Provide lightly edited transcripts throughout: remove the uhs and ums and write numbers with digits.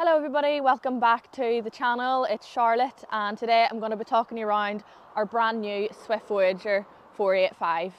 Hello everybody, welcome back to the channel. It's Charlotte and today I'm going to be talking you around our brand new Swift Voyager 485.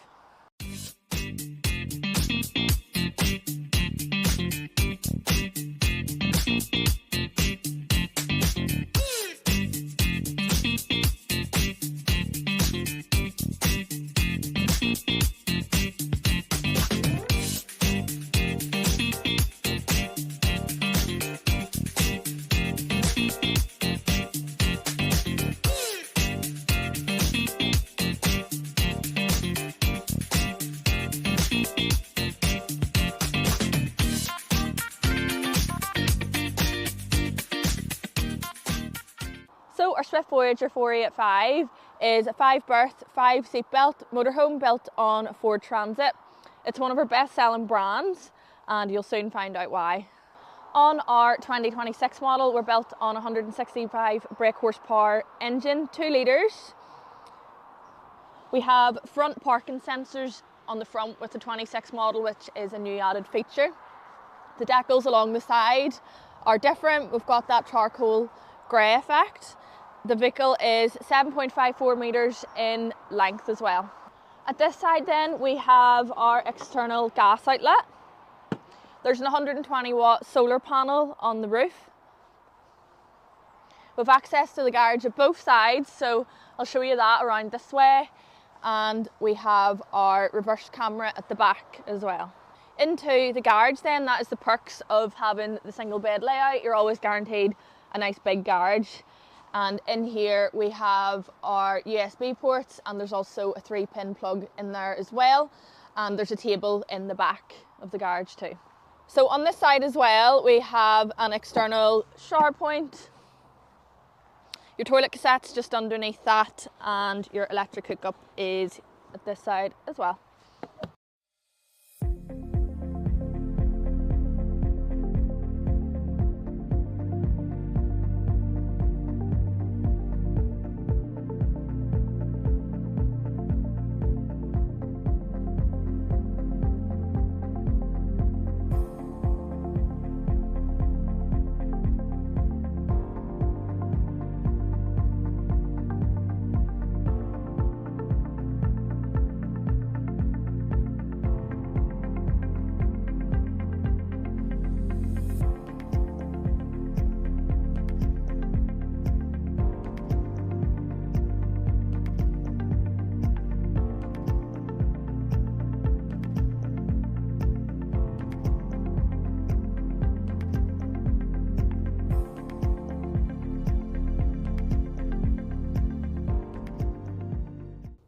So our Swift Voyager 485 is a 5-berth, 5-seatbelt motorhome built on Ford Transit. It's one of our best-selling brands and you'll soon find out why. On our 2026 model, we're built on a 165 brake horsepower engine, 2 litres. We have front parking sensors on the front with the 26 model, which is a new added feature. The decals along the side are different. We've got that charcoal grey effect. The vehicle is 7.54 metres in length as well. At this side then we have our external gas outlet. There's an 120 watt solar panel on the roof. We've access to the garage at both sides, so I'll show you that around this way. And we have our reverse camera at the back as well. Into the garage then, that is the perks of having the single bed layout. You're always guaranteed a nice big garage. And in here we have our USB ports, and there's also a 3-pin plug in there as well, and there's a table in the back of the garage too. So on this side as well we have an external shower point, your toilet cassette's just underneath that, and your electric hookup is at this side as well.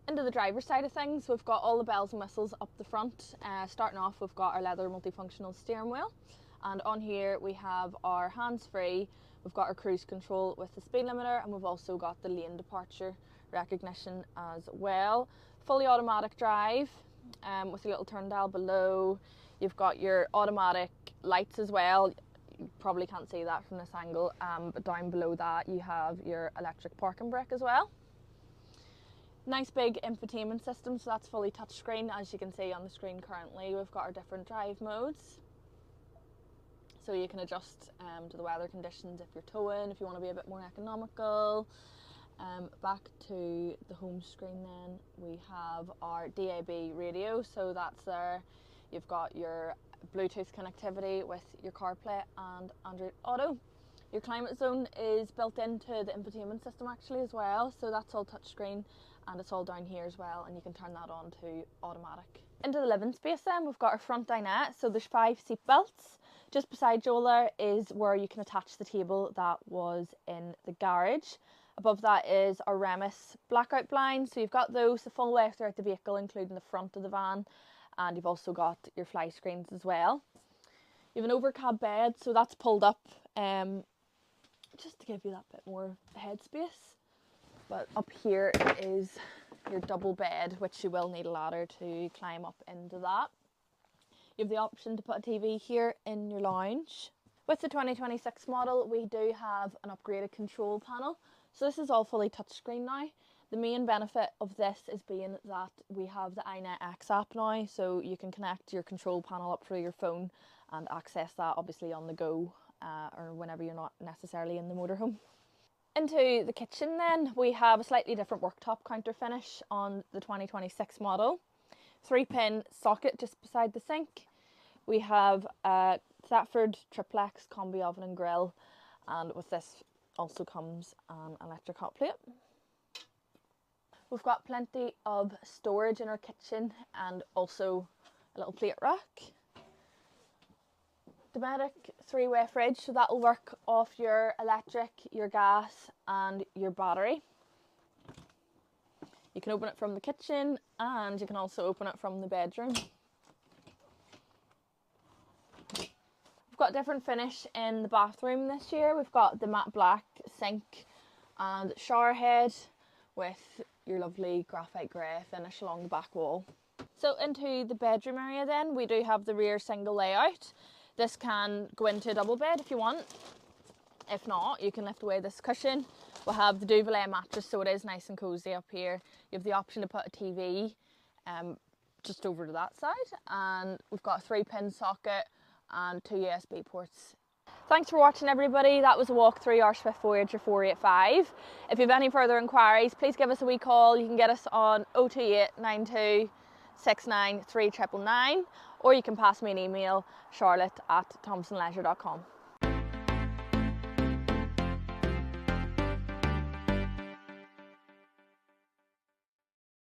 Into the driver's side of things, we've got all the bells and whistles up the front. Starting off, we've got our leather multifunctional steering wheel, and on here we have our hands-free. We've got our cruise control with the speed limiter, and we've also got the lane departure recognition as well. Fully automatic drive with a little turn dial below. You've got your automatic lights as well. You probably can't see that from this angle, but down below that you have your electric parking brake as well. Nice big infotainment system, so that's fully touchscreen. As you can see on the screen currently, we've got our different drive modes, so you can adjust to the weather conditions if you're towing, if you want to be a bit more economical. Back to the home screen then, we have our DAB radio, so that's there. You've got your Bluetooth connectivity with your CarPlay and Android Auto. Your climate zone is built into the infotainment system actually as well, so that's all touchscreen, and it's all down here as well, and you can turn that on to automatic. Into the living space then, we've got our front dinette, so there's 5 seat belts. Just beside Joel there is where you can attach the table that was in the garage. Above that is our Remus blackout blinds, so you've got those the full way throughout the vehicle, including the front of the van, and you've also got your fly screens as well. You have an overcab bed, so that's pulled up just to give you that bit more headspace. But up here is your double bed, which you will need a ladder to climb up into that. You have the option to put a TV here in your lounge. With the 2026 model, we do have an upgraded control panel. So this is all fully touchscreen now. The main benefit of this is being that we have the iNetX app now, so you can connect your control panel up through your phone and access that obviously on the go or whenever you're not necessarily in the motorhome. Into the kitchen then, we have a slightly different worktop counter finish on the 2026 model. 3-pin socket just beside the sink. We have a Thetford triplex combi oven and grill, and with this also comes an electric hot plate. We've got plenty of storage in our kitchen and also a little plate rack. Dometic 3-way fridge, so that will work off your electric, your gas and your battery. You can open it from the kitchen and you can also open it from the bedroom. We've got different finish in the bathroom this year. We've got the matte black sink and shower head with your lovely graphite grey finish along the back wall. So into the bedroom area then, we do have the rear single layout. This can go into a double bed if you want. If not, you can lift away this cushion. We'll have the valet mattress, so it is nice and cosy up here. You have the option to put a TV just over to that side, and we've got a 3-pin socket and 2 USB ports. Thanks for watching, everybody. That was a walk through our Swift Voyager 485. If you have any further inquiries, please give us a wee call. You can get us on 028 92 69 3999, or you can pass me an email, charlotte@thompsonleisure.com.